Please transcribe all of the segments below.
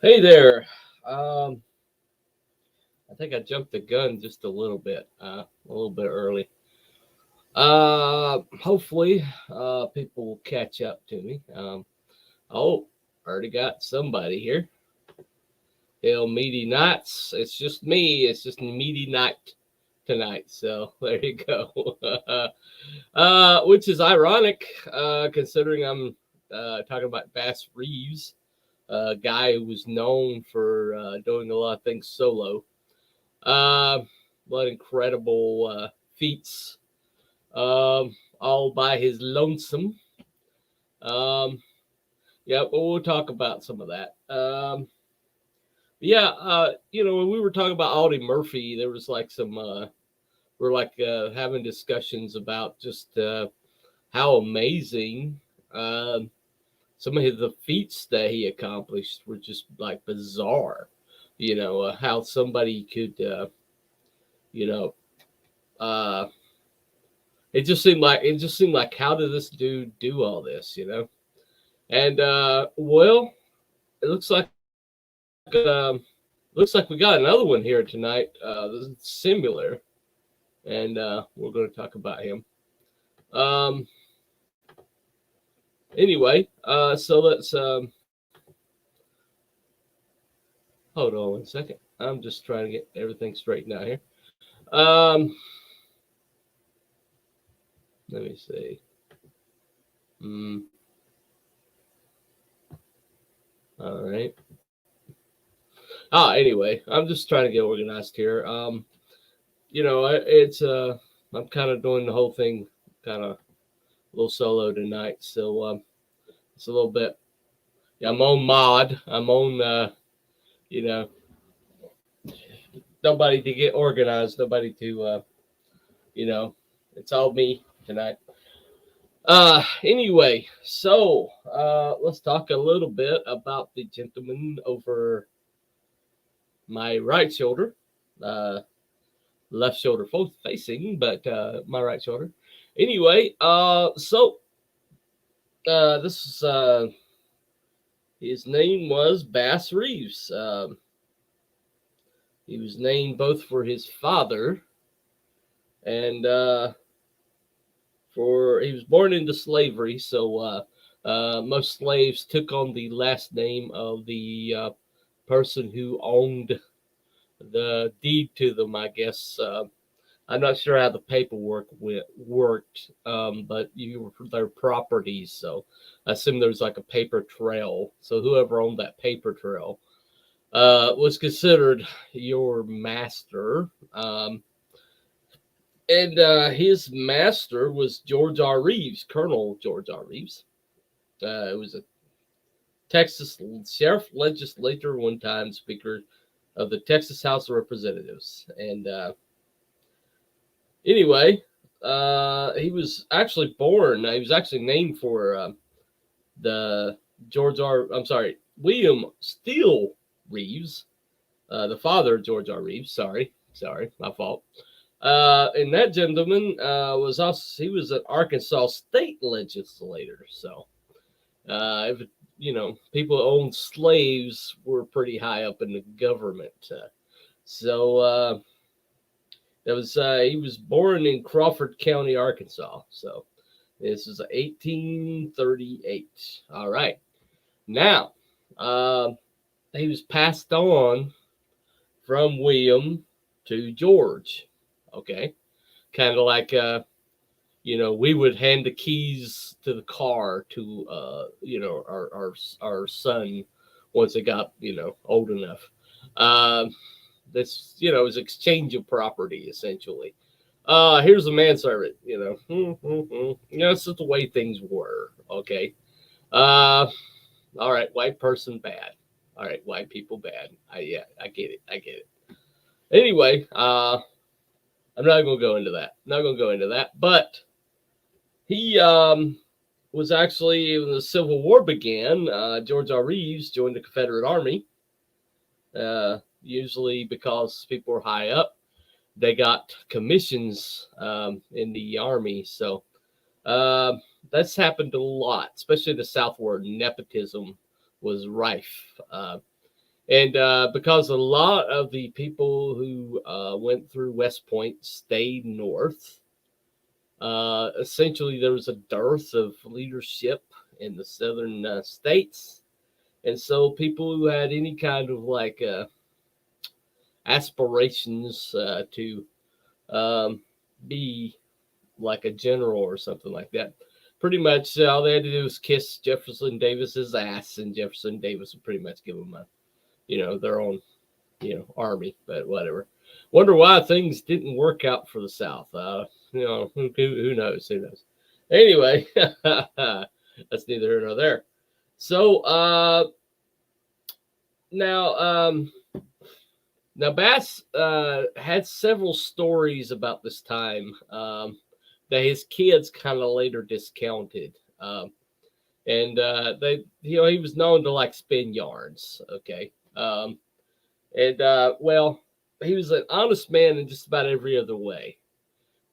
Hey there. Um, I think I jumped the gun just a little bit early. Hopefully, people will catch up to me. Oh, already got somebody here. Hell, meaty nights. It's just me. It's just a meaty night tonight. So there you go. Which is ironic, considering I'm talking about Bass Reeves, a guy who was known for doing a lot of things solo. Uh, what incredible feats, all by his lonesome. Um, yeah, but we'll talk about some of that. Yeah, when we were talking about Audie Murphy, there was like we're like having discussions about just how amazing some of the feats that he accomplished were just like bizarre. How somebody could, you know, uh, it just seemed like how did this dude do all this, And well, it looks like we got another one here tonight. This is similar, and we're going to talk about him. Um, anyway, so let's hold on one second. I'm just trying to get everything straightened out here. Um, Let me see. Mm, all right. Anyway, I'm just trying to get organized here. It's I'm kind of doing the whole thing kind of a little solo tonight, so it's a little bit. Yeah, I'm on mod. I'm on. You know, Nobody to get organized. Nobody to. You know, it's all me tonight. Anyway, so let's talk a little bit about the gentleman over my right shoulder. Uh, Left shoulder facing, but my right shoulder. Anyway, this is his name was Bass Reeves. He was named both for his father and for he was born into slavery, so most slaves took on the last name of the person who owned the deed to them, I guess. I'm not sure how the paperwork worked, but you were their properties, so I assume there's like a paper trail. So whoever owned that paper trail was considered your master. And his master was George R. Reeves, Colonel George R. Reeves. It was a Texas sheriff legislator, one time Speaker of the Texas House of Representatives. And anyway, he was actually born, he was actually named for the William Steele Reeves, the father of George R. Reeves. Sorry, my fault. And that gentleman he was an Arkansas state legislator. So, if people who owned slaves were pretty high up in the government. So he was born in Crawford County, Arkansas. So this is 1838. All right. Now, he was passed on from William to George. Okay. Kind of like, we would hand the keys to the car to, our son once it got, old enough. This is exchange of property essentially. Here's a manservant. It's just the way things were. Okay. All right, white person bad. All right, white people bad. Yeah, I get it. I get it. Anyway, I'm not gonna go into that. Not gonna go into that. But he was actually when the Civil War began. George R. Reeves joined the Confederate Army. Usually because people were high up, they got commissions in the army. So that's happened a lot, especially the South where nepotism was rife. And because a lot of the people who went through West Point stayed north, essentially there was a dearth of leadership in the southern states. And so people who had any kind of like aspirations to be like a general or something like that, pretty much all they had to do was kiss Jefferson Davis's ass, and Jefferson Davis would pretty much give them a, their own, army. But whatever. Wonder why things didn't work out for the South. Who knows? Who knows? Anyway, that's neither here nor there. So now, now Bass had several stories about this time that his kids kind of later discounted. And they, he was known to like spin yarns. Okay. And well, he was an honest man in just about every other way,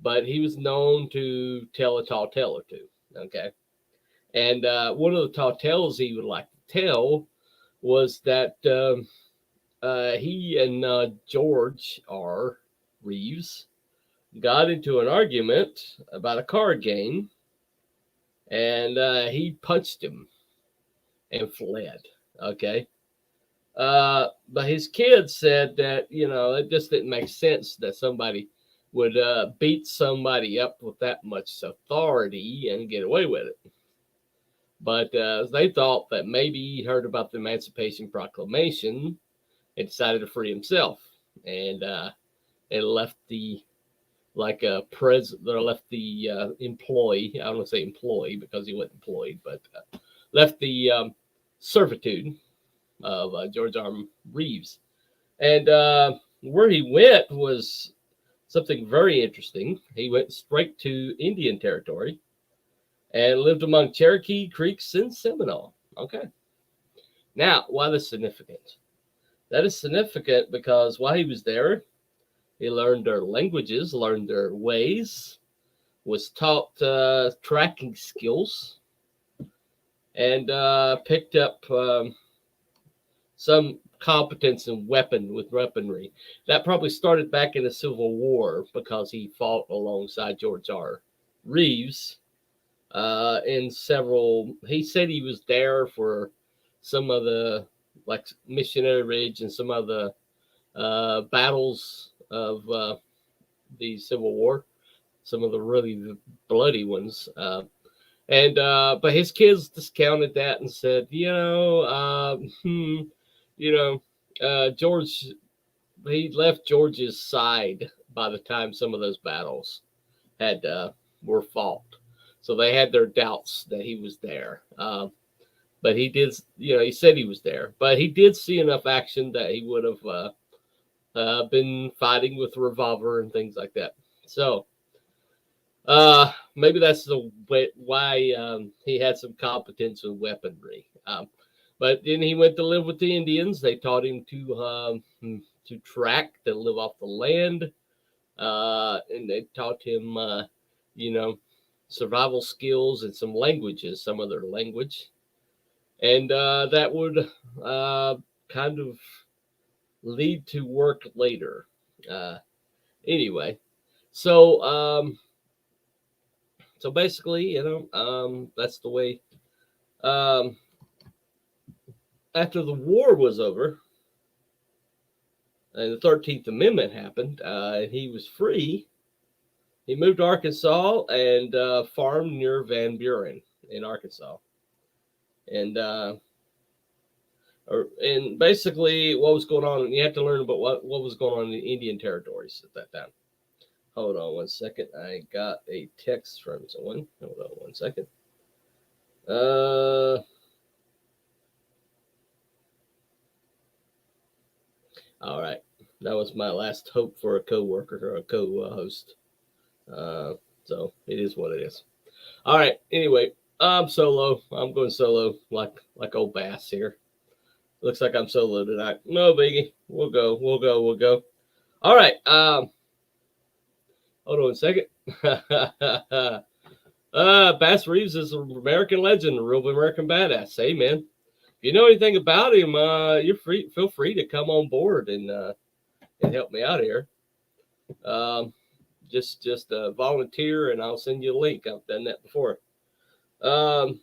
but he was known to tell a tall tale or two. Okay. And one of the tall tales he would like to tell was that he and George R. Reeves got into an argument about a card game, and he punched him and fled. Okay. But his kids said that, it just didn't make sense that somebody would beat somebody up with that much authority and get away with it. But they thought that maybe he heard about the Emancipation Proclamation and decided to free himself, and left the left the employee. I don't want to say employee because he wasn't employed, but left the servitude of George R. Reeves. And where he went was something very interesting. He went straight to Indian Territory and lived among Cherokee, Creeks, and Seminole. Okay. Now, why this is significant? That is significant because while he was there, he learned their languages, learned their ways, was taught tracking skills, and picked up some competence in weaponry. That probably started back in the Civil War because he fought alongside George R. Reeves in several. He said he was there for some of the like Missionary Ridge and some of the battles of the Civil War, some of the really bloody ones. But his kids discounted that and said, George, he left George's side by the time some of those battles had were fought. So they had their doubts that he was there. But he did, he said he was there. But he did see enough action that he would have been fighting with a revolver and things like that. So maybe that's the way, why he had some competence with weaponry. But then he went to live with the Indians. They taught him to track, to live off the land, and they taught him, survival skills and some languages, some other language, and that would kind of lead to work later. Anyway, so basically, that's the way. After the war was over and the 13th Amendment happened, and he was free, he moved to Arkansas and farmed near Van Buren in Arkansas. And basically what was going on, you have to learn about what was going on in the Indian territories at that time. Hold on one second. I got a text from someone. Hold on one second. All right. That was my last hope for a co-worker or a co-host. So it is what it is. All right. Anyway, I'm solo. I'm going solo like old Bass here. Looks like I'm solo tonight. No biggie. We'll go. All right. Hold on a second. Bass Reeves is an American legend, a real American badass. Hey, man. you know anything about him, you're free. Feel free to come on board and help me out here. Um, just volunteer, and I'll send you a link. I've done that before. Um,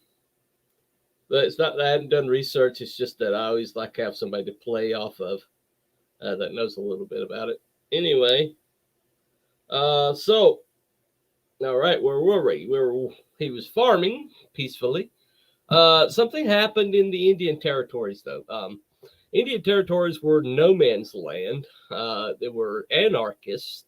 but it's not that I hadn't done research. It's just that I always like to have somebody to play off of that knows a little bit about it. Anyway, so all right, where were we? He was farming peacefully. Something happened in the Indian territories, though. Indian territories were no man's land. They were anarchists.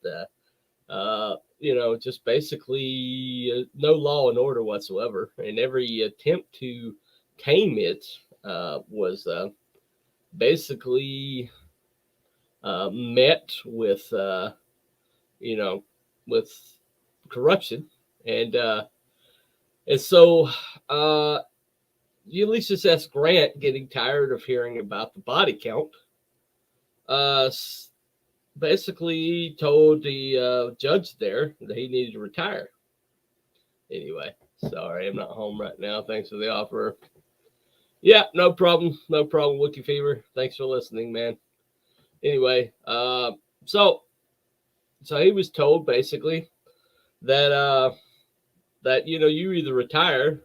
Just basically no law and order whatsoever. And every attempt to tame it was basically met with, with corruption. And so Ulysses S. Grant, getting tired of hearing about the body count, uh, basically told the judge there that he needed to retire. Anyway, sorry, I'm not home right now. Thanks for the offer. Yeah, no problem. No problem, Wookie Fever. Thanks for listening, man. Anyway, so he was told basically that you either retire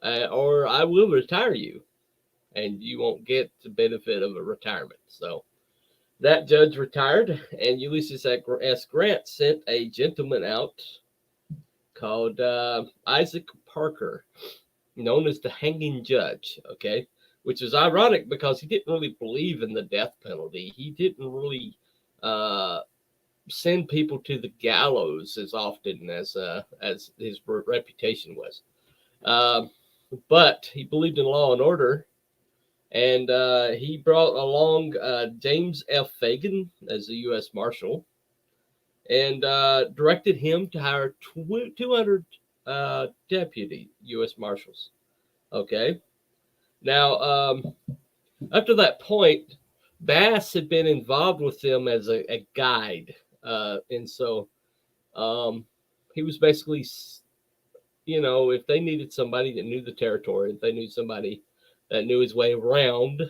or I will retire you, and you won't get the benefit of a retirement. So that judge retired, and Ulysses S. Grant sent a gentleman out called Isaac Parker, known as the Hanging Judge, okay? Which is ironic because he didn't really believe in the death penalty. He didn't really send people to the gallows as often as his reputation was. But he believed in law and order, and he brought along James F. Fagan as the U.S. Marshal, and directed him to hire 200 deputy U.S. Marshals. Okay. Now, up to that point, Bass had been involved with them as a guide, and so he was basically, if they needed somebody that knew the territory, if they knew somebody that knew his way around,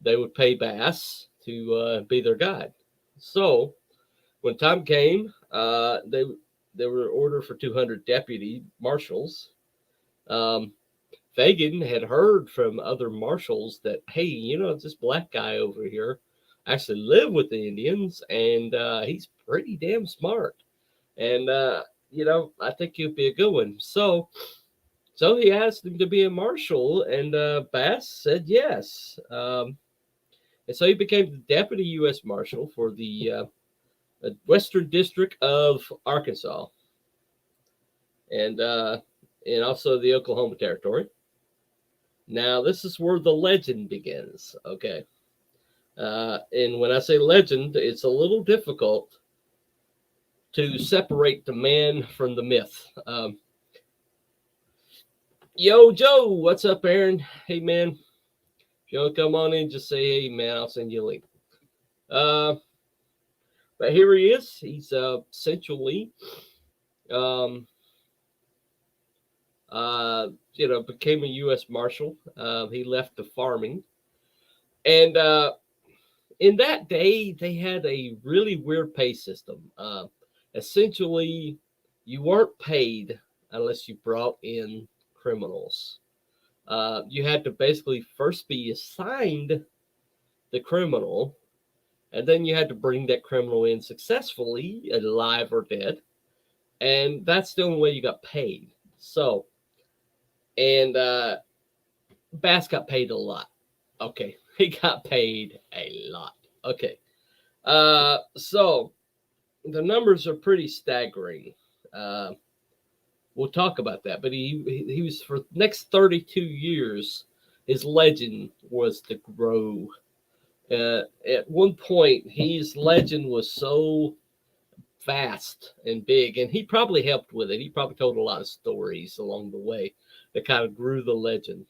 they would pay Bass to be their guide. So when time came, they were ordered for 200 deputy marshals. Fagan had heard from other marshals that, hey, this black guy over here actually lived with the Indians, and he's pretty damn smart. And, I think he'll be a good one. So he asked him to be a marshal, and Bass said yes. And so he became the deputy U.S. Marshal for the Western District of Arkansas, and also the Oklahoma Territory. Now, this is where the legend begins, okay? And when I say legend, it's a little difficult to separate the man from the myth. Yo, Joe, what's up, Aaron? Hey, man. If you want to come on in, just say, hey, man, I'll send you a link. But here he is. He's essentially, became a U.S. Marshal. He left the farming. And in that day, they had a really weird pay system. Essentially, you weren't paid unless you brought in criminals. You had to basically first be assigned the criminal, and then you had to bring that criminal in successfully, alive or dead. And that's the only way you got paid. So, and Bass got paid a lot. Okay, he got paid a lot. Okay. So the numbers are pretty staggering. We'll talk about that. But he was, for the next 32 years, his legend was to grow. At one point, his legend was so vast and big, and he probably helped with it. He probably told a lot of stories along the way that kind of grew the legend,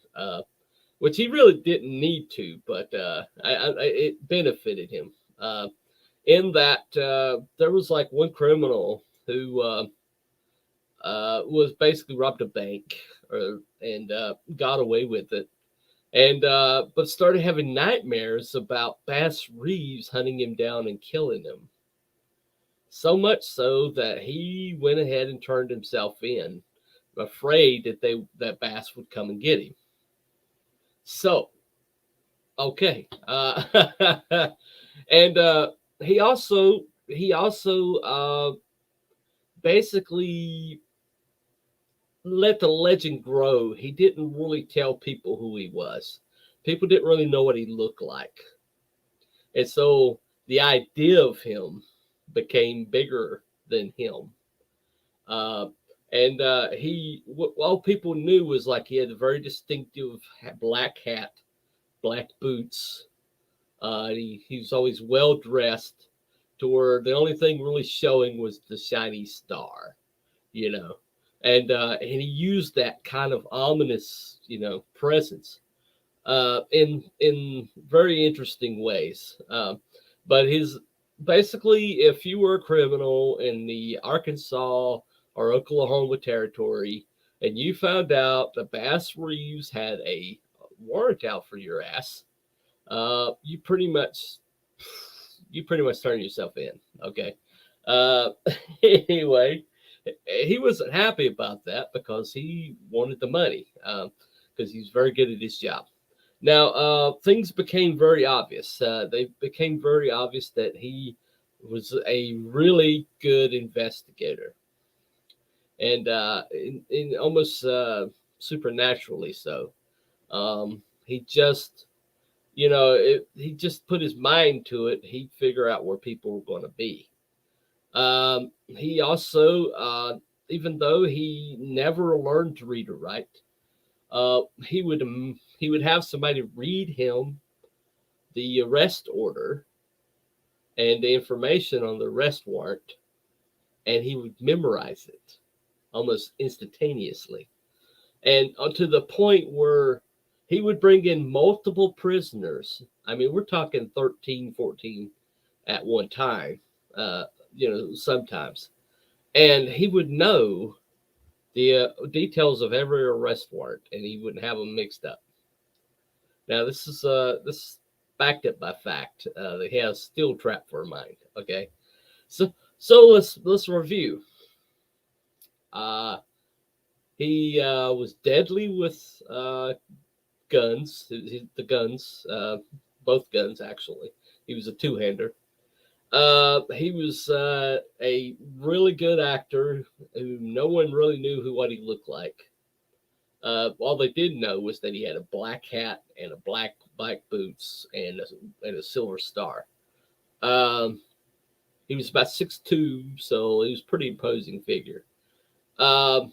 which he really didn't need to, but it benefited him. In that there was like one criminal who was basically robbed a bank and got away with it. and but started having nightmares about Bass Reeves hunting him down and killing him. So much so that he went ahead and turned himself in, afraid that Bass would come and get him. So okay, and he also basically let the legend grow. He didn't really tell people who he was. People didn't really know what he looked like. And so the idea of him became bigger than him. Uh, and all people knew was like he had a very distinctive black hat, black boots. He was always well dressed, to where the only thing really showing was the shiny star, you know. And he used that kind of ominous, presence in very interesting ways. But his basically, if you were a criminal in the Arkansas or Oklahoma territory, and you found out that Bass Reeves had a warrant out for your ass, uh, you pretty much you pretty much turn yourself in. Okay. Uh, anyway, he wasn't happy about that because he wanted the money because he's very good at his job. Now, things became very obvious. They became very obvious that he was a really good investigator, and in almost supernaturally so. He just, he just put his mind to it. He'd figure out where people were going to be. He also, even though he never learned to read or write, he would have somebody read him the arrest order and the information on the arrest warrant, and he would memorize it almost instantaneously, and to the point where he would bring in multiple prisoners. I mean, we're talking 13, 14 at one time, sometimes, and he would know the details of every arrest warrant, and he wouldn't have them mixed up. Now, this is backed up by fact. That he has steel trap for a mind. Okay, so let's review. Uh, he was deadly with guns. The guns, both guns actually. He was a two-hander. He was a really good actor who no one really knew what he looked like. All they did know was that he had a black hat and a black boots and a silver star. Um, he was about 6'2", so he was a pretty imposing figure. Um,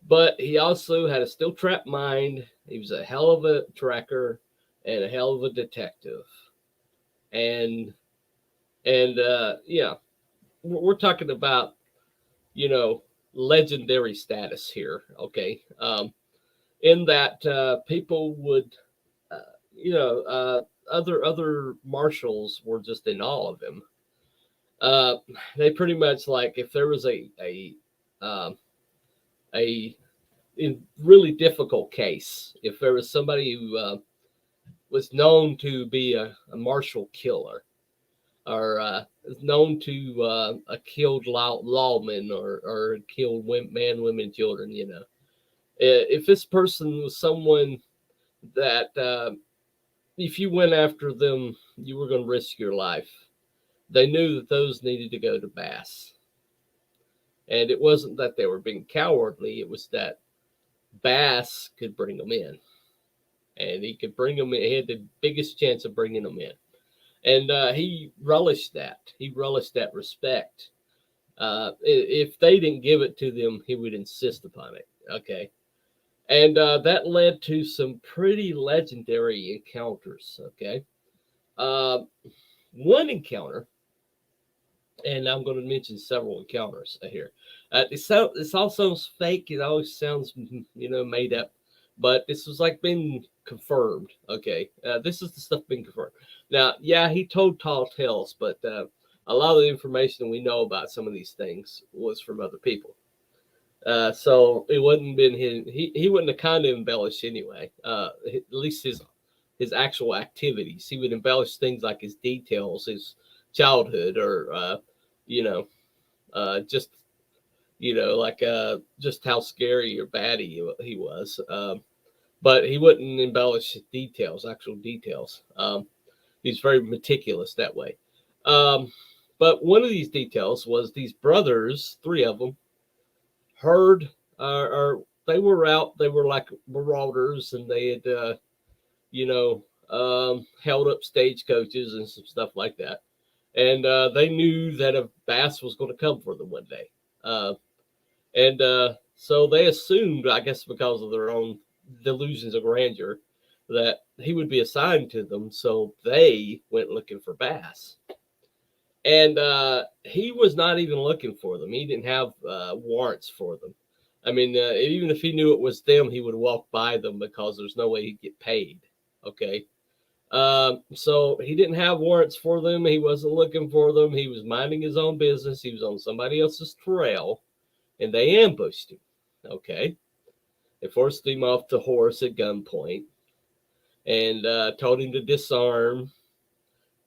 but he also had a steel trap mind. He was a hell of a tracker and a hell of a detective. And yeah, we're talking about, you know legendary status here. Okay, in that people would, uh, you know, other marshals were just in awe of him. Uh, they pretty much, like, if there was um, a in really difficult case, if there was somebody who was known to be a martial killer, or known to killed lawmen, or killed man, women, children, if this person was someone that if you went after them, you were going to risk your life. They knew that those needed to go to Bass. And it wasn't that they were being cowardly, it was that Bass could bring them in. And he could bring them in. He had the biggest chance of bringing them in. And he relished that. He relished that respect. If they didn't give it to them, he would insist upon it. Okay. And that led to some pretty legendary encounters. Okay. Uh, One encounter, and I'm going to mention several encounters here. This all sounds fake. It always sounds, made up, but this was like being confirmed. Okay, this is the stuff being confirmed. Now, yeah, he told tall tales, but a lot of the information we know about some of these things was from other people. So it wouldn't been his. He wouldn't have kind of embellished anyway. At least his actual activities. He would embellish things like his details, his childhood, or you know, just like just how scary or bad he was. But he wouldn't embellish details, actual details. He's very meticulous that way. Um, but one of these details was these brothers, three of them, heard or they were out. They were like marauders, and they had you know held up stagecoaches and some stuff like that. And they knew that a bass was going to come for them one day. And so they assumed, I guess, because of their own delusions of grandeur, that he would be assigned to them. So they went looking for bass. And he was not even looking for them. He didn't have warrants for them. I mean, even if he knew it was them, he would walk by them because there's no way he'd get paid. Okay. So he didn't have warrants for them. He wasn't looking for them. He was minding his own business. He was on somebody else's trail, and they ambushed him. Okay. They forced him off the horse at gunpoint and told him to disarm.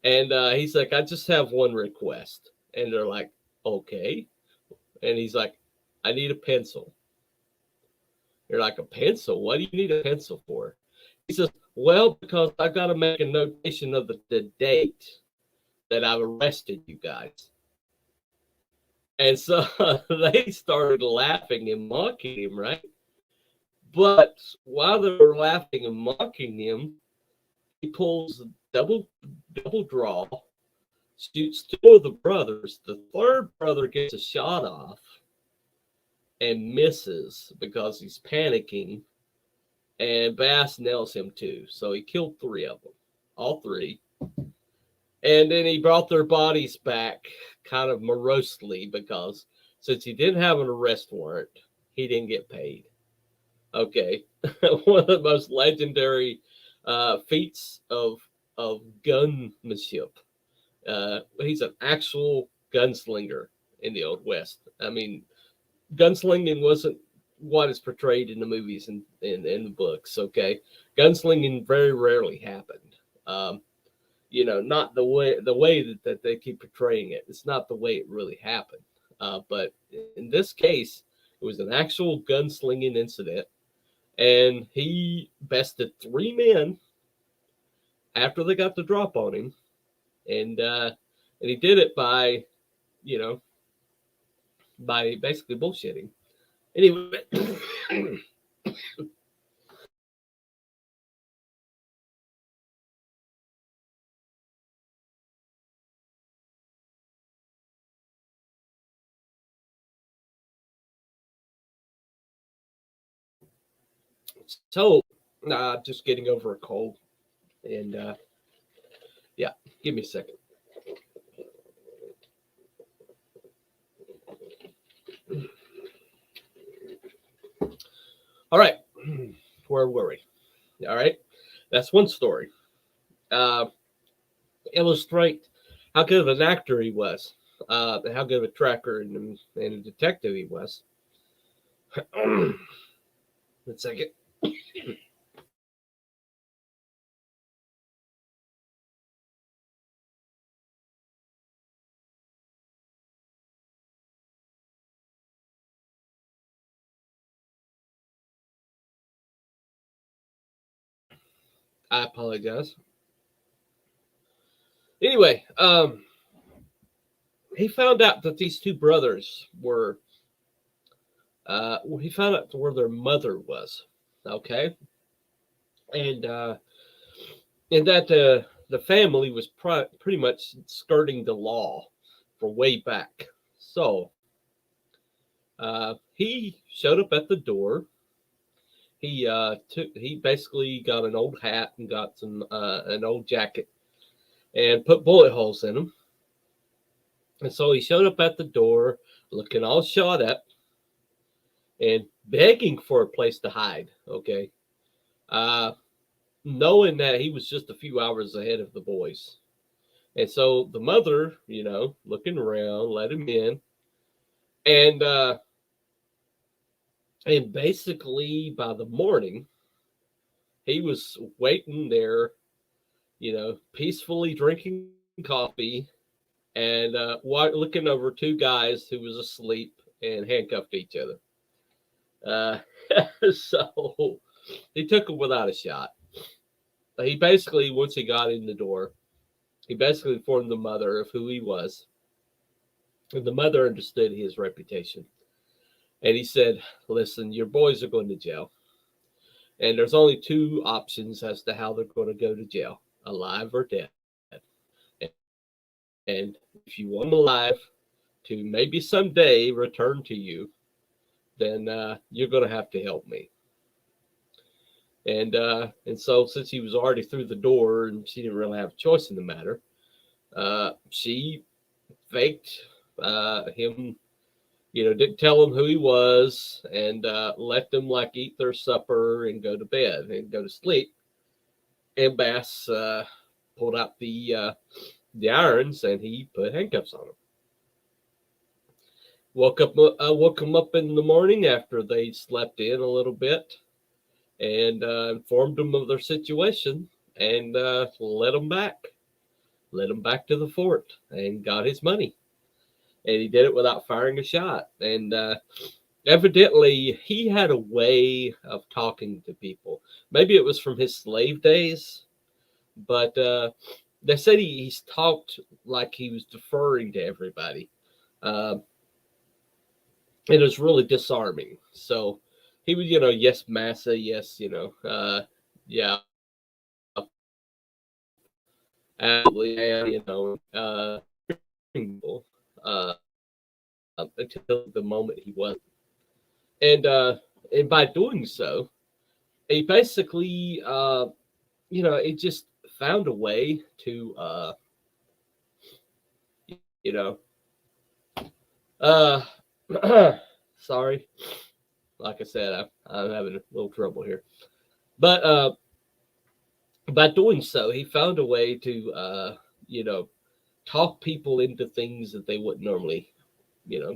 And he's like, I just have one request. And they're like, okay. And he's like, I need a pencil. They're like, a pencil? What do you need a pencil for? He says, well, because I've got to make a notation of the date that I've arrested you guys. And so they started laughing and mocking him, right? But while they were laughing and mocking him, he pulls double draw, shoots two of the brothers. The third brother gets a shot off and misses because he's panicking. And Bass nails him too. So he killed three of them, all three. And then he brought their bodies back kind of morosely because since he didn't have an arrest warrant, he didn't get paid. Okay. One of the most legendary feats of gunmanship. He's an actual gunslinger in the Old West. I mean, gunslinging wasn't what is portrayed in the movies and in the books. Okay, gunslinging very rarely happened. Not the way that they keep portraying it. It's not the way it really happened. But in this case, it was an actual gunslinging incident, and he bested three men after they got the drop on him, and he did it by, you know, by basically bullshitting. Anyway, so just getting over a cold, and yeah, give me a second. All right, where were we? All right, that's one story. Uh, Illustrate how good of an actor he was, how good of a tracker and a detective he was. One second. I apologize. Anyway, he found out that these two brothers were. He found out where their mother was. Okay, and that the family was pretty much skirting the law for way back. So he showed up at the door. He basically got an old hat and got some an old jacket and put bullet holes in them. And so he showed up at the door looking all shot up and begging for a place to hide. Okay, uh, knowing that he was just a few hours ahead of the boys. And so the mother, looking around, let him in. And And basically, by the morning, he was waiting there, peacefully drinking coffee and looking over two guys who was asleep and handcuffed each other. Uh, so he took him without a shot. He basically, once he got in the door, he basically informed the mother of who he was, and the mother understood his reputation. And he said, "Listen, your boys are going to jail, and there's only two options as to how they're going to go to jail: alive or dead. And if you want them alive to maybe someday return to you, then you're going to have to help me." And so since he was already through the door and she didn't really have a choice in the matter, she faked him, didn't tell him who he was, and let them like eat their supper and go to bed and go to sleep. And Bass pulled out the irons and he put handcuffs on him. Woke him up in the morning after they slept in a little bit, and informed them of their situation, and let him back to the fort, and got his money. And he did it without firing a shot. And evidently, he had a way of talking to people. Maybe it was from his slave days, but they said he's talked like he was deferring to everybody. Uh, it was really disarming. So he would, yes, massa, yes, yeah, absolutely, and uh, until the moment he was, and by doing so, he basically, it just found a way to, you know, uh, sorry, like I said, I'm having a little trouble here, but by doing so, he found a way to, talk people into things that they wouldn't normally,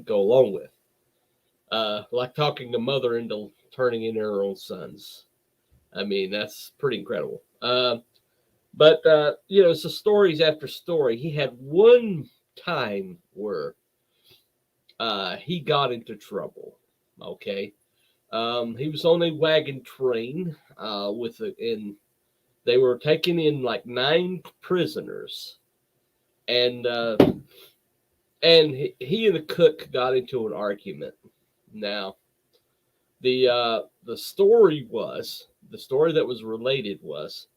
go along with. Like talking a mother into turning in her own sons. I mean, that's pretty incredible. But so stories after story. He had one time where he got into trouble. Okay, he was on a wagon train and they were taking in like 9 prisoners, and he and the cook got into an argument. Now, the story that was related was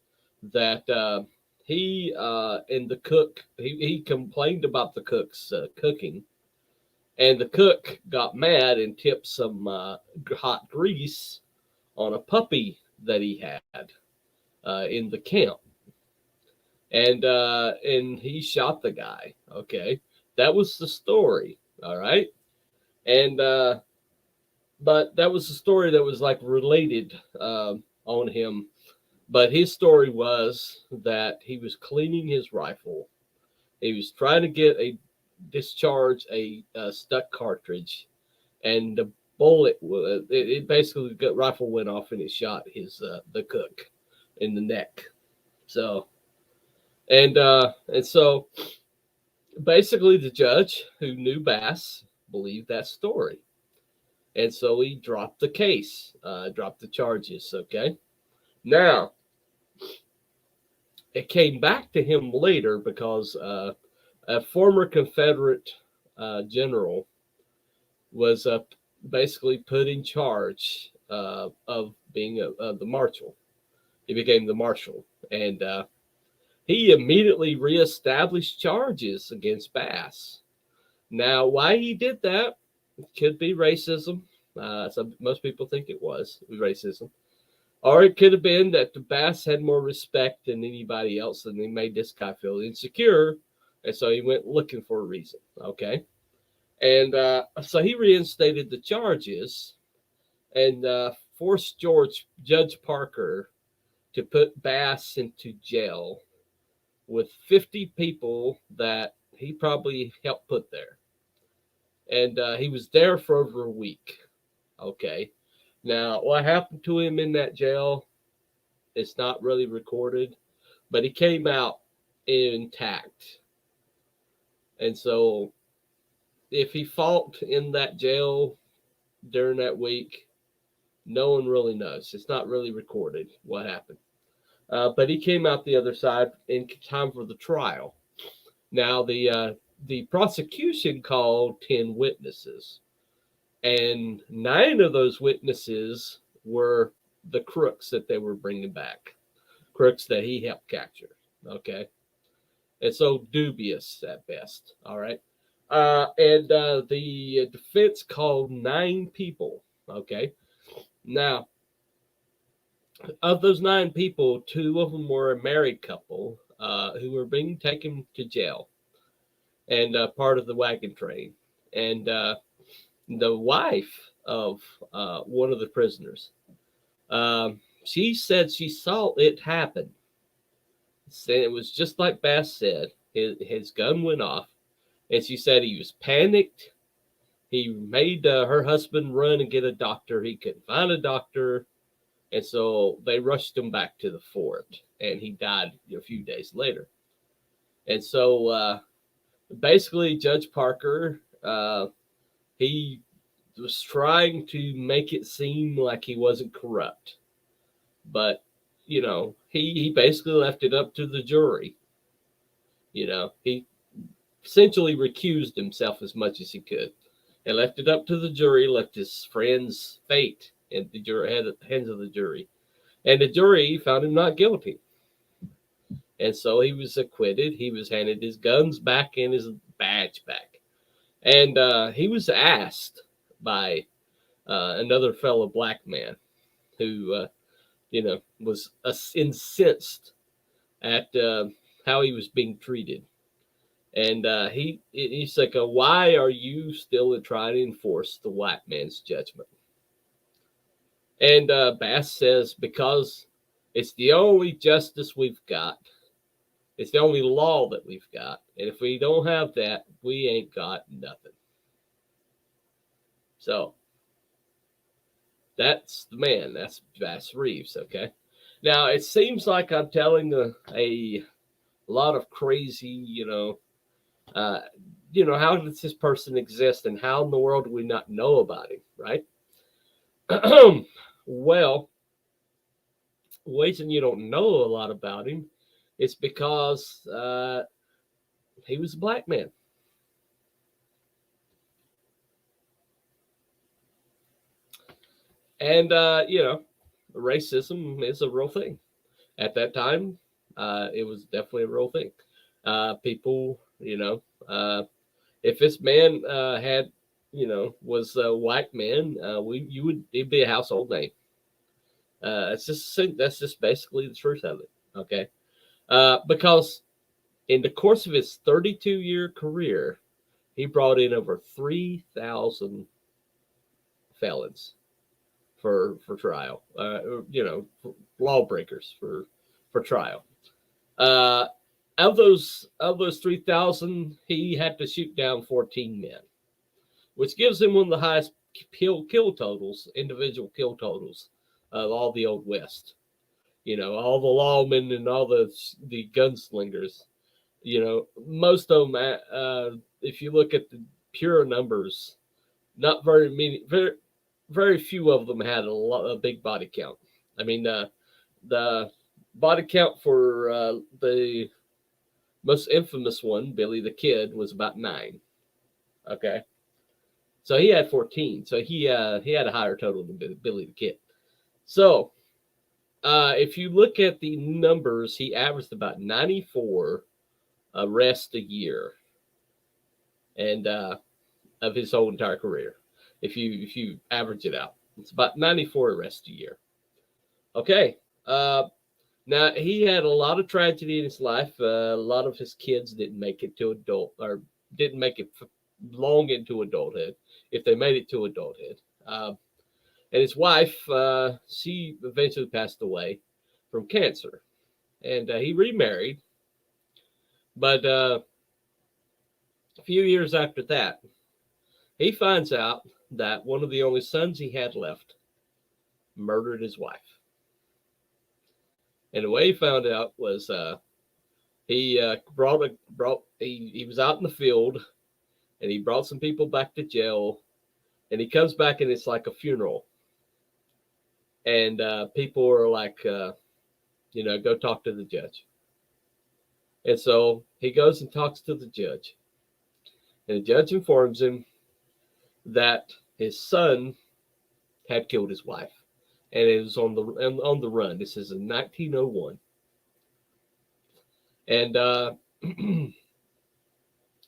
that he and the cook he complained about the cook's cooking, and the cook got mad and tipped some hot grease on a puppy that he had in the camp, and he shot the guy. Okay, that was the story. All right, and but that was the story that was like related on him. But his story was that he was cleaning his rifle. He was trying to discharge a stuck cartridge, and the bullet it basically the rifle went off and it shot the cook in the neck. So and so basically the judge who knew Bass believed that story, and so he dropped the case, dropped the charges. Okay, now it came back to him later because a former Confederate general was basically put in charge of being the marshal. He became the marshal, and he immediately reestablished charges against Bass. Now, why he did that could be racism. Most people think it was racism. Or it could have been that the Bass had more respect than anybody else, and they made this guy feel insecure, and so he went looking for a reason. Okay, and so he reinstated the charges and forced Judge Parker to put Bass into jail with 50 people that he probably helped put there, and he was there for over a week. Okay, Now, what happened to him in that jail, it's not really recorded, but he came out intact. And so, if he fought in that jail during that week, no one really knows. It's not really recorded what happened. But he came out the other side in time for the trial. Now, the prosecution called 10 witnesses, and 9 of those witnesses were the crooks that they were bringing back, crooks that he helped capture. Okay. And so dubious at best. All right. And the defense called 9 people. Okay. Now, of those 9 people, 2 of them were a married couple who were being taken to jail and part of the wagon train. And the wife of one of the prisoners, she said she saw it happen. Said it was just like Bass said. His gun went off, and she said he was panicked. He made her husband run and get a doctor. He couldn't find a doctor. And so they rushed him back to the fort, and he died a few days later. And so basically, Judge Parker, he was trying to make it seem like he wasn't corrupt. But, he basically left it up to the jury. He essentially recused himself as much as he could and left it up to the jury, left his friend's fate in the hands of the jury. And the jury found him not guilty. And so he was acquitted. He was handed his guns back and his badge back. And he was asked by another fellow black man who, was incensed at how he was being treated. And he's like, why are you still trying to enforce the white man's judgment? And Bass says, because it's the only justice we've got. It's the only law that we've got. And if we don't have that, we ain't got nothing. So, that's the man. That's Bass Reeves, okay? Now, it seems like I'm telling a lot of crazy, how does this person exist and how in the world do we not know about him, right? Well, the reason you don't know a lot about him is because he was a black man. And, racism is a real thing. At that time, it was definitely a real thing. People, if this man was a white man, it'd be a household name. That's just basically the truth of it. Okay, because in the course of his 32-year career, he brought in over 3,000 felons for trial. Lawbreakers for trial. Of those 3,000, he had to shoot down 14 men, which gives him one of the highest kill totals, individual kill totals of all the Old West. All the lawmen and all the gunslingers. Most of them, if you look at the pure numbers, not very many, very few of them had a big body count. I mean, the body count for the most infamous one, Billy the Kid, was about 9. Okay, so he had 14. So he had a higher total than Billy the Kid. So if you look at the numbers, he averaged about 94 arrests a year, and of his whole entire career. If you average it out, it's about 94 arrests a year. Okay. Now he had a lot of tragedy in his life. A lot of his kids didn't make it to didn't make it long into adulthood, if they made it to adulthood. And his wife, she eventually passed away from cancer, and he remarried. But a few years after that, he finds out that one of the only sons he had left murdered his wife. And the way he found out was he he was out in the field and he brought some people back to jail, and he comes back and it's like a funeral, and people are like, go talk to the judge. And so he goes and talks to the judge, and the judge informs him that his son had killed his wife, and it was on the run. This is in 1901, and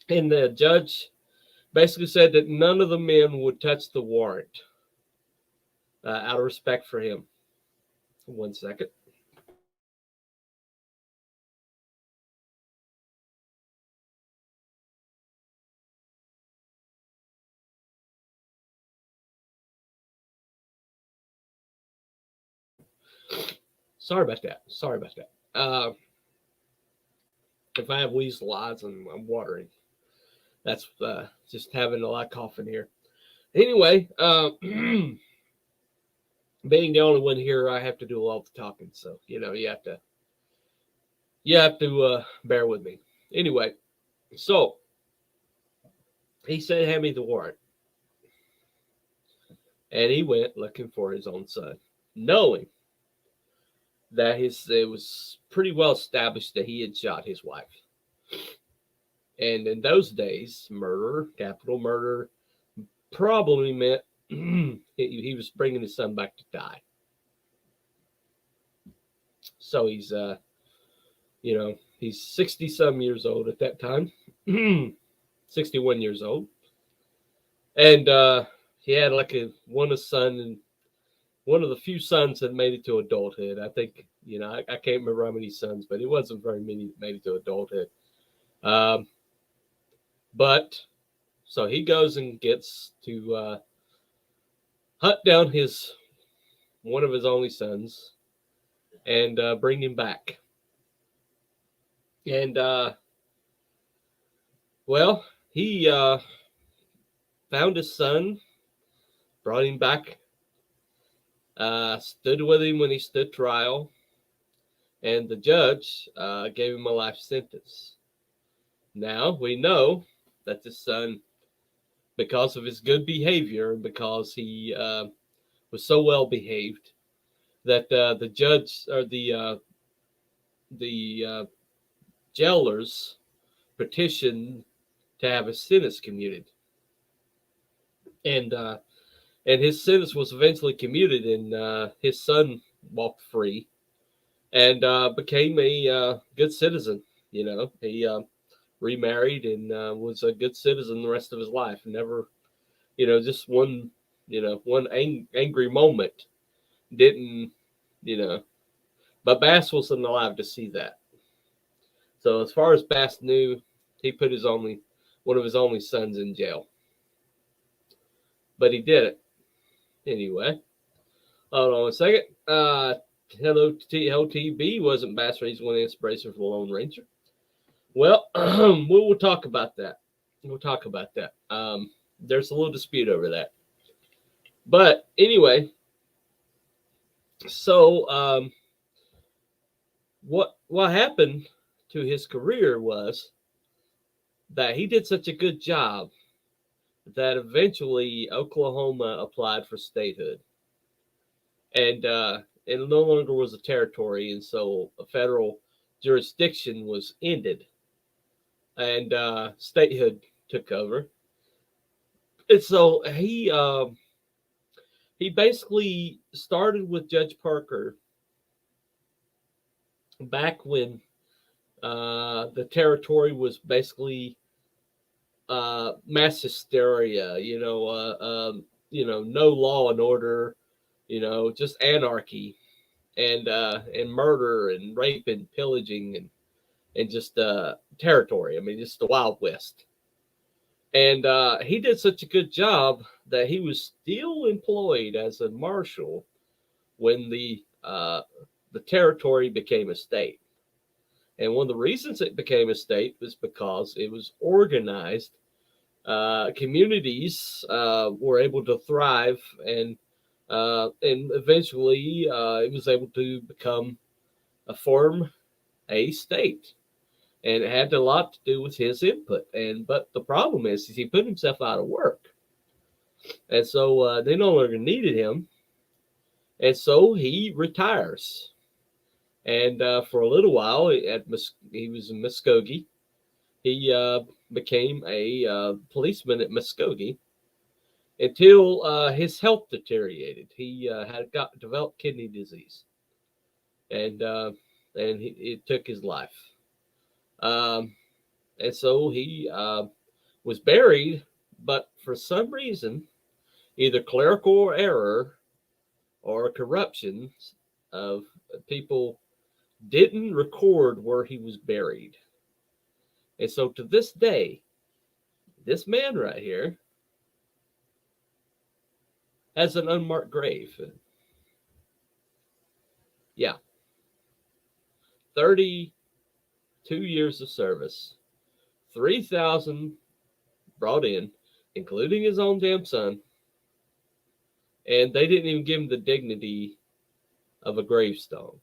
and the judge basically said that none of the men would touch the warrant out of respect for him. 1 second. Sorry about that. If I have weasel eyes and I'm watering, that's just having a lot of coughing here. Anyway, being the only one here, I have to do all the talking. So, you have to bear with me. Anyway, so he said, hand me the warrant. And he went looking for his own son, knowing that it was pretty well established that he had shot his wife. And in those days, murder, capital murder, probably meant he was bringing his son back to die. So he's, he's 60 some years old at that time, 61 years old. And he had like one of the few sons that made it to adulthood. I think, I can't remember how many sons, but it wasn't very many that made it to adulthood. But so he goes and gets to hunt down one of his only sons and bring him back. And he found his son, brought him back, stood with him when he stood trial, and the judge gave him a life sentence. Now we know that the son, because of his good behavior, because he was so well behaved, that the judge or the jailers petitioned to have his sentence commuted, and his sentence was eventually commuted, and his son walked free and became a good citizen. He remarried and was a good citizen the rest of his life. Never, just one angry moment didn't, but Bass wasn't alive to see that. So as far as Bass knew, he put one of his only sons in jail. But he did it. Anyway, hold on a second. Hello TB, wasn't Bass Reeves one inspiration for the Lone Ranger? Well, we will talk about that. There's a little dispute over that. But anyway, so what happened to his career was that he did such a good job that eventually Oklahoma applied for statehood. And it no longer was a territory, and so a federal jurisdiction was ended. And statehood took over. And so he basically started with Judge Parker back when the territory was basically mass hysteria, no law and order, just anarchy and murder and rape and pillaging and just territory. I mean, just the Wild West. And he did such a good job that he was still employed as a marshal when the territory became a state. And one of the reasons it became a state was because it was organized. Communities were able to thrive and And eventually it was able to become form a state. And it had a lot to do with his input. But the problem is he put himself out of work. And so they no longer needed him. And so he retires. And for a little while, he was in Muskogee. He became a policeman at Muskogee until his health deteriorated. He had developed kidney disease, and it took his life. Um, and so he was buried, but for some reason, either clerical error or corruption of people didn't record where he was buried. And so to this day, this man right here has an unmarked grave. Yeah, 32 years of service, 3,000 brought in, including his own damn son, and they didn't even give him the dignity of a gravestone.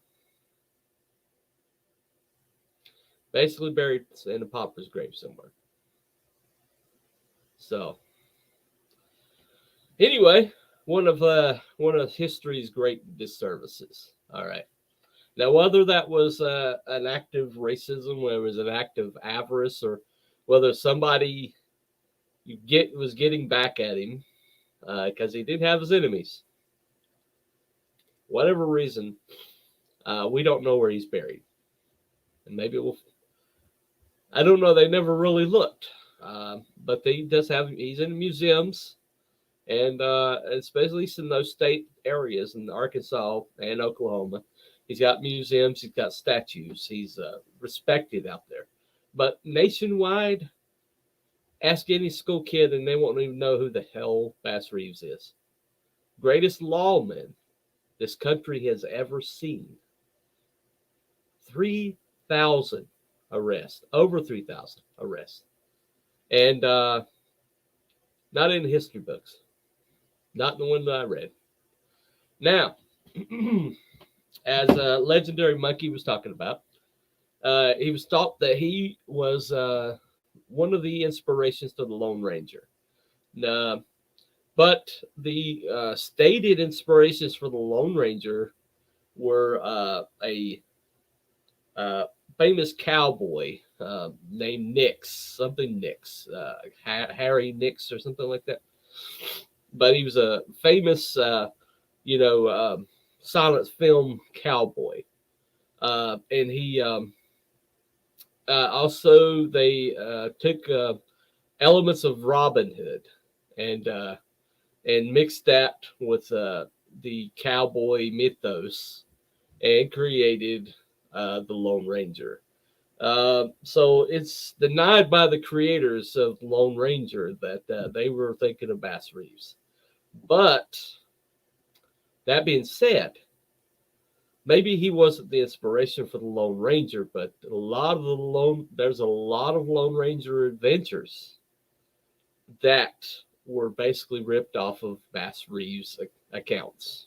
Basically buried in a pauper's grave somewhere. So, anyway, one of history's great disservices. All right. Now, whether that was an act of racism, whether it was an act of avarice, or whether somebody was getting back at him because he did have his enemies, whatever reason, we don't know where he's buried, and maybe we'll. I don't know. They never really looked, but he's in museums, and especially in those state areas in Arkansas and Oklahoma. He's got museums. He's got statues. He's respected out there. But nationwide, ask any school kid and they won't even know who the hell Bass Reeves is. Greatest lawman this country has ever seen. 3,000 arrests. Over 3,000 arrests. And not in the history books. Not in the one that I read. Now, as Legendary Monkey was talking about, he was thought that he was one of the inspirations to the Lone Ranger. But the stated inspirations for the Lone Ranger were a famous cowboy named something Nix, Harry Nix or something like that. But he was a famous, silent film cowboy. And he also they took elements of Robin Hood and mixed that with the cowboy mythos and created the Lone Ranger. So it's denied by the creators of Lone Ranger that they were thinking of Bass Reeves. But that being said, maybe he wasn't the inspiration for the Lone Ranger, but there's a lot of Lone Ranger adventures that were basically ripped off of Bass Reeves accounts.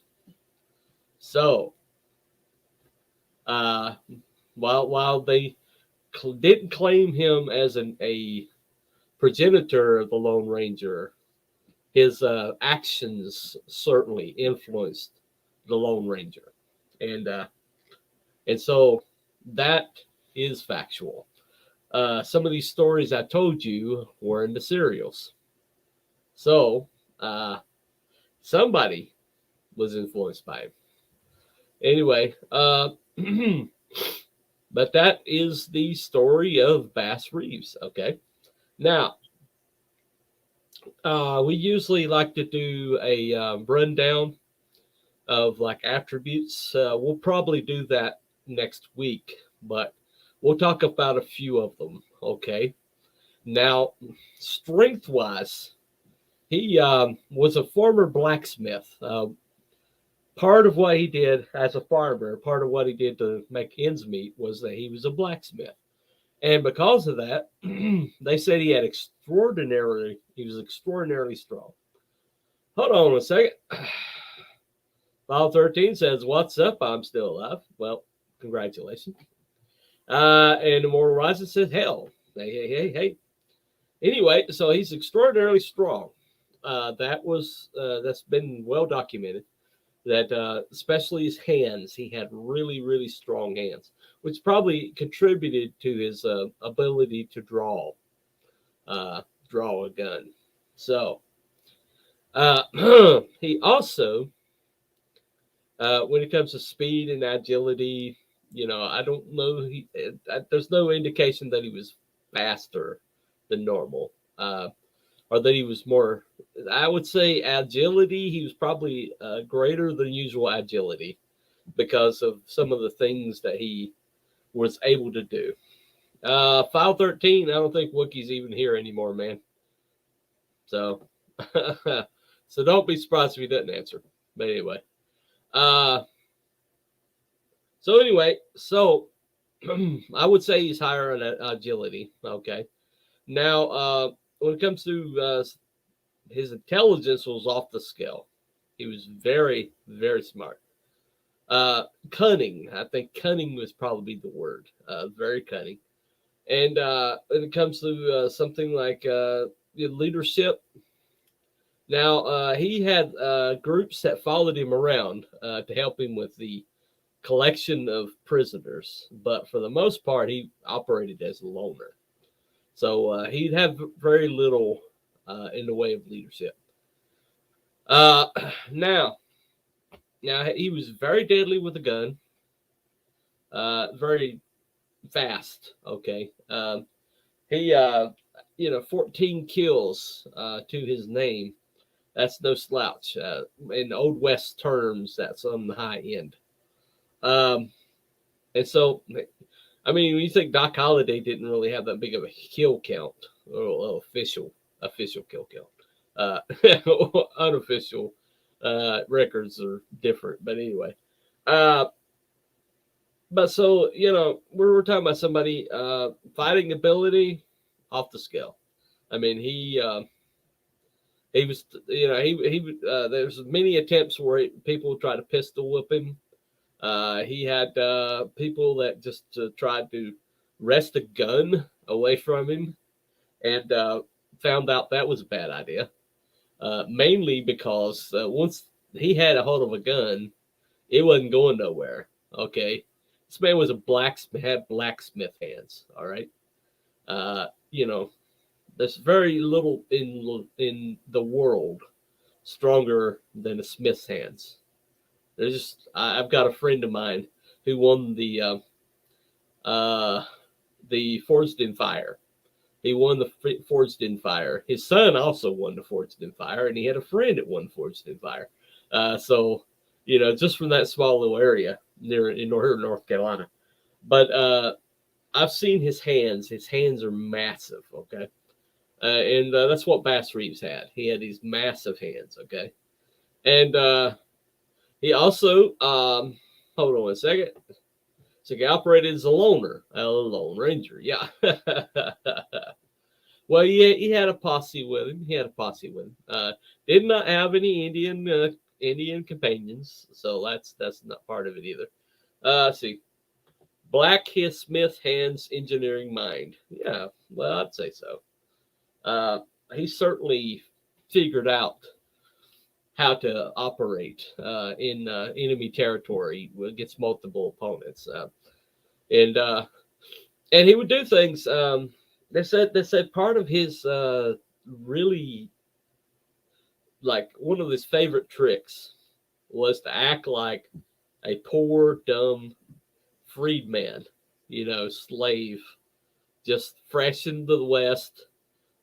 So, while they didn't claim him as a progenitor of the Lone Ranger, his actions certainly influenced the Lone Ranger. And so that is factual. Some of these stories I told you were in the serials. So somebody was influenced by him. Anyway, but that is the story of Bass Reeves. Okay. Now, we usually like to do a rundown of like attributes. We'll probably do that next week, but we'll talk about a few of them. Okay. Now, strength wise, he was a former blacksmith. Part of what he did as a farmer, part of what he did to make ends meet was that he was a blacksmith. And because of that, they said he was extraordinarily strong. Hold on a second. File 13 says, "What's up? I'm still alive." Well, congratulations. And Immortal Rising says, "Hell, hey. Anyway, so he's extraordinarily strong. That's been well documented. That especially his hands, he had really strong hands, which probably contributed to his ability to draw a gun. So he also, when it comes to speed and agility, I don't know. There's no indication that he was faster than normal, or that he was more. I would say agility. He was probably greater than usual agility because of some of the things that he was able to do. File 13. I don't think Wookiee's even here anymore, man. So, so don't be surprised if he doesn't answer. But anyway, uh, so I would say he's higher on agility. Okay. Now, when it comes to his intelligence, was off the scale. He was very smart. Cunning. I think cunning was probably the word. Very cunning. And when it comes to something like leadership, now he had groups that followed him around to help him with the collection of prisoners, but for the most part, he operated as a loner. So he'd have very little in the way of leadership. Uh, now, now he was very deadly with a gun, very fast. Okay, he 14 kills to his name. That's no slouch. In Old West terms, that's on the high end. And so, I mean, when you think Doc Holliday didn't really have that big of a kill count, or official kill count. Unofficial records are different, but anyway. Uh, but so we're talking about somebody fighting ability off the scale. I mean, he was he there's many attempts where people tried to pistol whip him. He had people that just tried to wrest a gun away from him, and found out that was a bad idea. Mainly because once he had a hold of a gun, it wasn't going nowhere. Okay, this man was a blacksmith, had blacksmith hands. All right, uh, you know, there's very little in the world stronger than a smith's hands. There's just I've got a friend of mine who won the Forged in Fire. He won the Forged in Fire. His son also won the Forged in Fire, and he had a friend that won Forged in Fire. So just from that small little area near in North Carolina. But I've seen his hands. His hands are massive. Okay, and that's what Bass Reeves had. He had these massive hands. Okay, and he also hold on a second. So he operated as a loner, a lone ranger. Yeah. Well, he had a posse with him. Did not have any Indian companions, so that's not part of it either. Let's see. Black his Smith hands engineering mind. Yeah, well, I'd say so. He certainly figured out how to operate in enemy territory against multiple opponents, and he would do things. They said part of his really, like, one of his favorite tricks was to act like a poor dumb freedman, slave, just fresh into the West,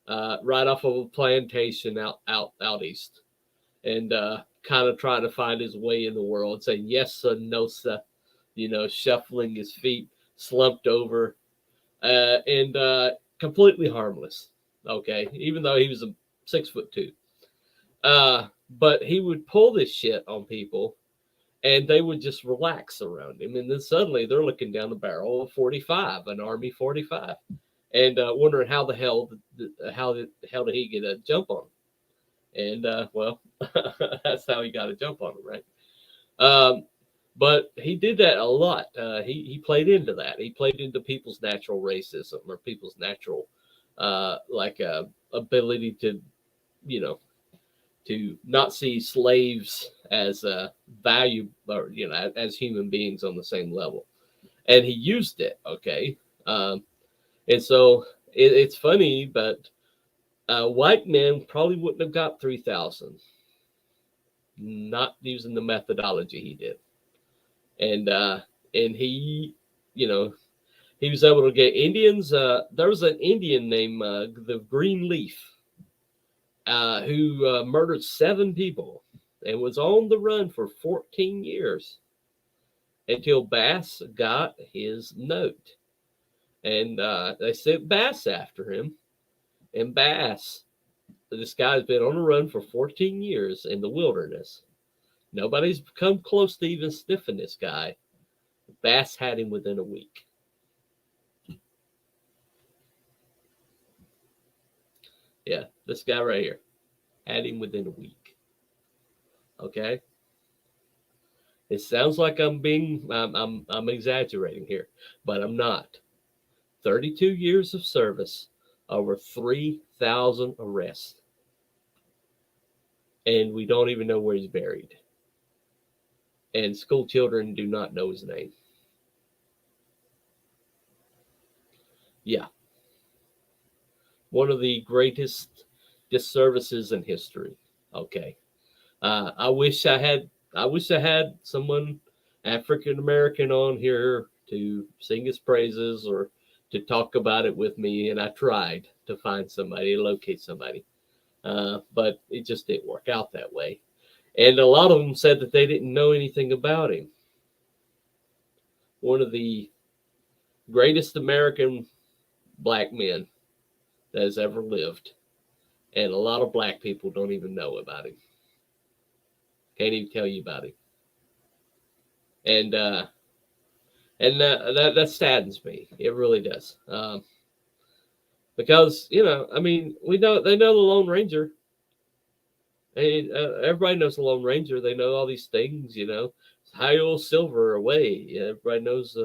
right off of a plantation out east, and kind of trying to find his way in the world, saying yes sir, no sir, shuffling his feet, slumped over, and completely harmless. Okay, even though he was a 6'2", but he would pull this shit on people, and they would just relax around him, and then suddenly they're looking down the barrel of 45, an Army 45, and wondering how the hell did he get a jump on him? And well, that's how he got a jump on him, right? Um, but he did that a lot. He played into that. He played into people's natural racism or people's natural ability to, you know, to not see slaves as value or as human beings on the same level. And he used it. Okay, um, and so it's funny, but white men probably wouldn't have got 3,000, not using the methodology he did. And he, you know, he was able to get Indians. There was an Indian named the Greenleaf who murdered 7 people and was on the run for 14 years until Bass got his note. And they sent Bass after him. And Bass, this guy's been on the run for 14 years in the wilderness. Nobody's come close to even sniffing this guy. Bass had him within a week. Yeah, this guy right here had him within a week. Okay, it sounds like I'm exaggerating here, but I'm not. 32 years of service, over 3,000 arrests, and we don't even know where he's buried. And school children do not know his name. Yeah, one of the greatest disservices in history. Okay, I wish I had someone African American on here to sing his praises or to talk about it with me, and I tried to find somebody, locate somebody, but it just didn't work out that way. And a lot of them said that they didn't know anything about him. One of the greatest American black men that has ever lived, and a lot of black people don't even know about him. Can't even tell you about him. And that saddens me. It really does. Because I mean, we know they know the Lone Ranger. Everybody knows the Lone Ranger. They know all these things. High oil silver away. Everybody knows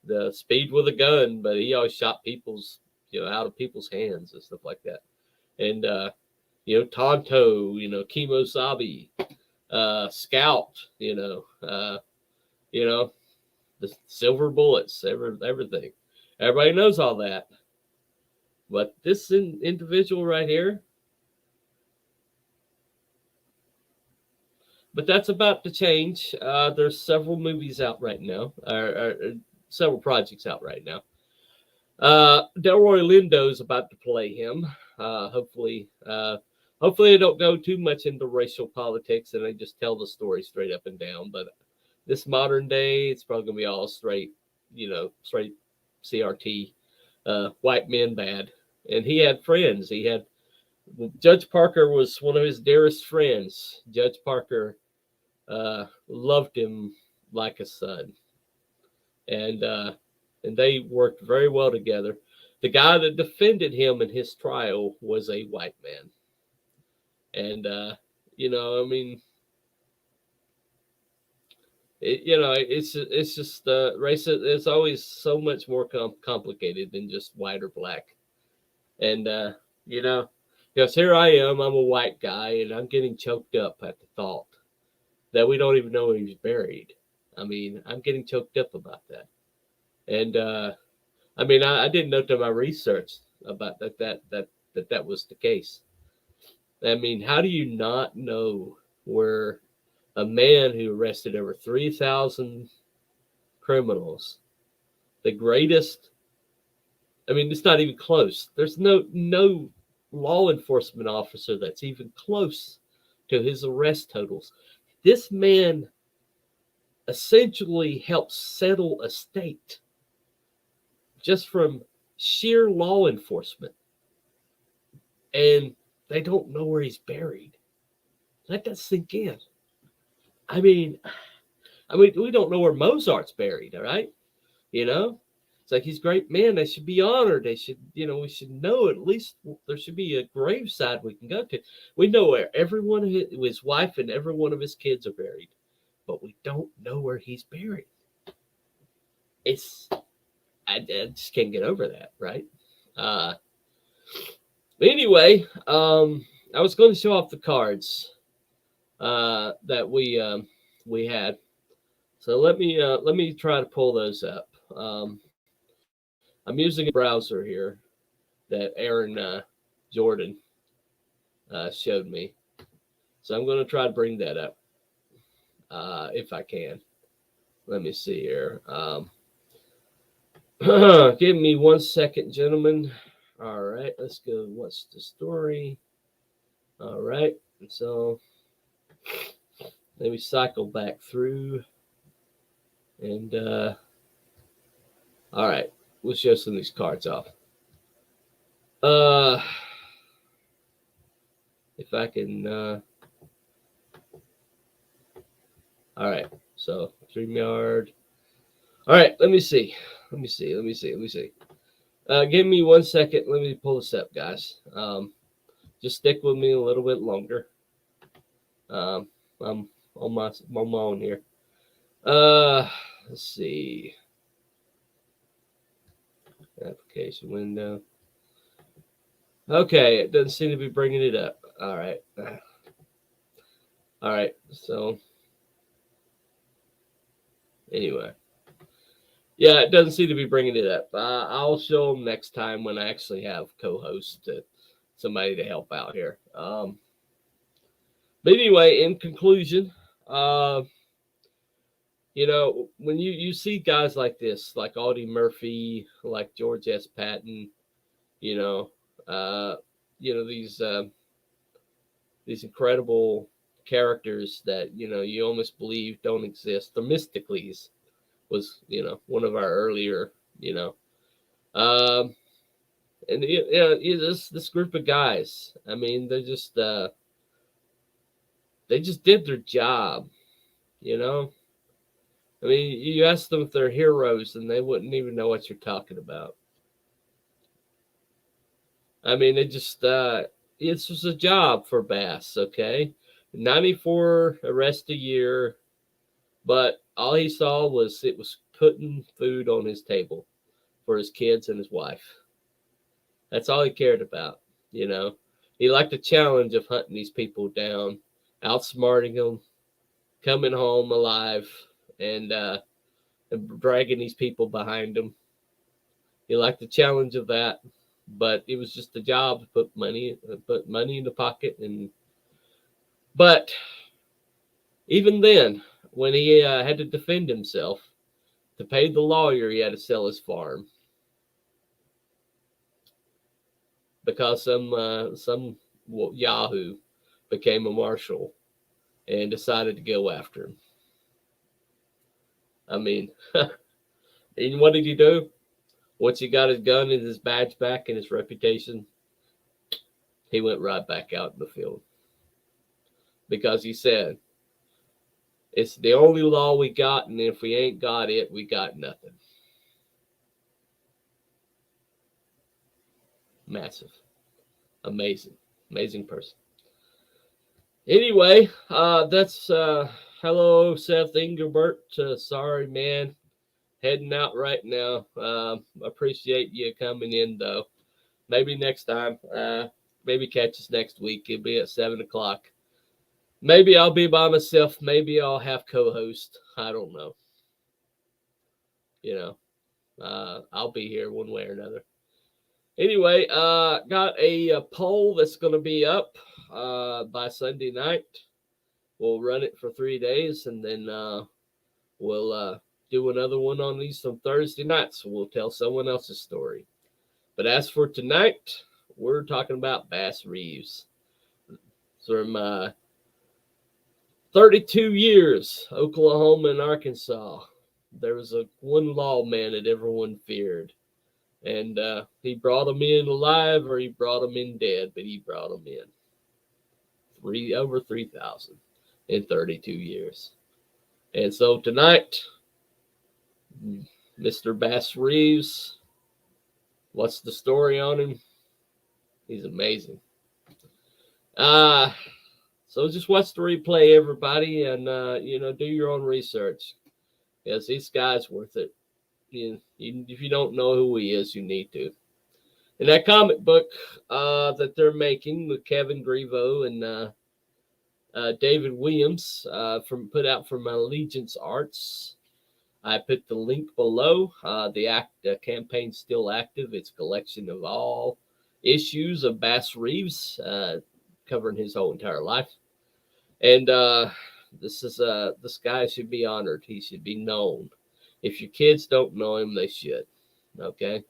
the speed with a gun, but he always shot people's out of people's hands and stuff like that. And Tonto, Kimosabe, Scout, the silver bullets, everything. Everybody knows all that. But this individual right here, but that's about to change. There's several movies out right now, or several projects out right now. Delroy Lindo is about to play him. Hopefully they don't go too much into racial politics and they just tell the story straight up and down. But this modern day, it's probably gonna be all straight, straight CRT, white men bad. And he had friends. Judge Parker was one of his dearest friends. Judge Parker loved him like a son, and they worked very well together. The guy that defended him in his trial was a white man, and I mean, it's just race. It's always so much more complicated than just white or black, and because here I am, I'm a white guy, and I'm getting choked up at the thought that we don't even know where he's buried. I mean, I'm getting choked up about that. And I mean, I didn't know to my research about that was the case. I mean, how do you not know where a man who arrested over 3,000 criminals, the greatest? I mean, it's not even close. There's no law enforcement officer that's even close to his arrest totals. This man essentially helped settle a state just from sheer law enforcement. And they don't know where he's buried. Let that sink in. I mean, we don't know where Mozart's buried, all right? So like he's a great man. They should be honored. They should, we should know at least there should be a graveside we can go to. We know where every one of his wife and every one of his kids are buried, but we don't know where he's buried. I just can't get over that, right? Anyway, I was going to show off the cards that we had. So let me try to pull those up. I'm using a browser here that Aaron Jordan showed me. So I'm going to try to bring that up if I can. Let me see here. Give me 1 second, gentlemen. All right, let's go. What's the story? All right, so let me cycle back through. And all right, we'll show some of these cards off. If I can. All right, so StreamYard. All right, let me see. Give me 1 second. Let me pull this up, guys. Just stick with me a little bit longer. I'm on my own here. Let's see. Application window. Okay, it doesn't seem to be bringing it up. All right. All right. So anyway, yeah, it doesn't seem to be bringing it up. I'll show them next time when I actually have co-host somebody to help out here. But anyway, in conclusion, when you see guys like this, like Audie Murphy, like George S. Patton, these incredible characters that you almost believe don't exist. Themistocles was one of our earlier and this group of guys. I mean, they just did their job. I mean, you ask them if they're heroes, and they wouldn't even know what you're talking about. I mean, it's just a job for Bass, okay? 94 arrests a year, but all he saw was it was putting food on his table for his kids and his wife. That's all he cared about, He liked the challenge of hunting these people down, outsmarting them, coming home alive, and dragging these people behind him. He liked the challenge of that, but it was just a job to put money in the pocket. But even then, when he had to defend himself, to pay the lawyer, he had to sell his farm because some Yahoo became a marshal and decided to go after him. I mean, and what did he do? Once he got his gun and his badge back and his reputation, he went right back out in the field. Because he said, it's the only law we got, and if we ain't got it, we got nothing. Massive. Amazing person. Anyway, that's hello, Seth Engelbert. Sorry, man. Heading out right now. Appreciate you coming in, though. Maybe next time. Maybe catch us next week. It'll be at 7 o'clock. Maybe I'll be by myself. Maybe I'll have co-host. I don't know. I'll be here one way or another. Anyway, got a poll that's going to be up by Sunday night. We'll run it for 3 days, and then we'll do another one on these some Thursday nights. We'll tell someone else's story. But as for tonight, we're talking about Bass Reeves. From 32 years, Oklahoma and Arkansas. There was one lawman that everyone feared. And he brought them in alive or he brought them in dead, but he brought them in. Over 3,000 in 32 years. And so tonight, Mr. Bass Reeves. What's the story on him? He's amazing. So just watch the replay, everybody, and do your own research. Yes, this guy's worth it. If you don't know who he is, you need to. In that comic book that they're making with Kevin Grievo and David Williams put out from Allegiance Arts, I put the link below. The campaign's still active. It's a collection of all issues of Bass Reeves, covering his whole entire life. And this guy should be honored. He should be known. If your kids don't know him, they should. Okay.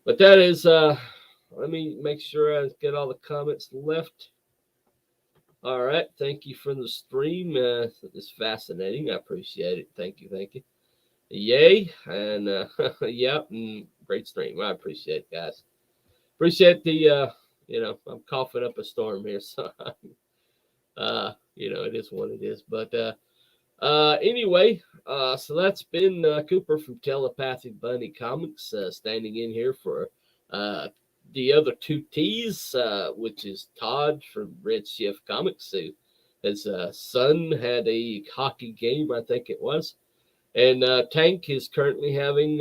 But that is, let me make sure I get all the comments left. All right. Thank you for the stream. It's fascinating. I appreciate it. Thank you. Thank you. Yay. And, yep. Great stream. I appreciate it, guys. Appreciate the, I'm coughing up a storm here. So, it is what it is. But, anyway, so that's been Cooper from Telepathic Bunny Comics, standing in here for the other two T's, which is Todd from Red Shift Comics, who his son had a hockey game, I think it was. And Tank is currently having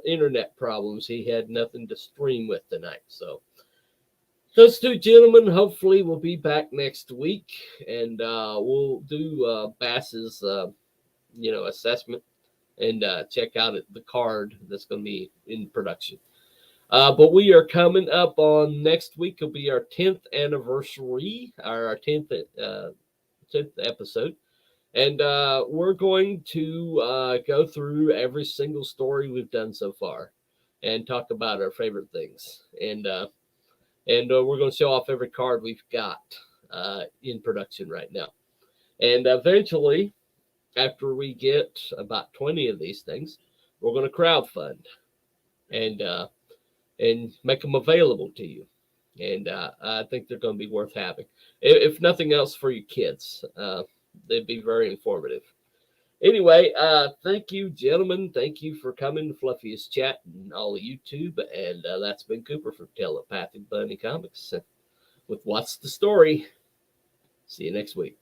internet problems. He had nothing to stream with tonight. So those two gentlemen hopefully will be back next week, and we'll do Bass's assessment and check out the card that's going to be in production. But we are coming up on next week. Will be our 10th anniversary, our 10th episode. And we're going to go through every single story we've done so far and talk about our favorite things. And we're going to show off every card we've got in production right now. And eventually, after we get about 20 of these things, we're going to crowdfund and make them available to you. And I think they're going to be worth having. If nothing else, for your kids. They'd be very informative. Anyway, thank you, gentlemen. Thank you for coming to Fluffiest Chat and all of YouTube. And that's been Cooper from Telepathic Bunny Comics with What's the Story. See you next week.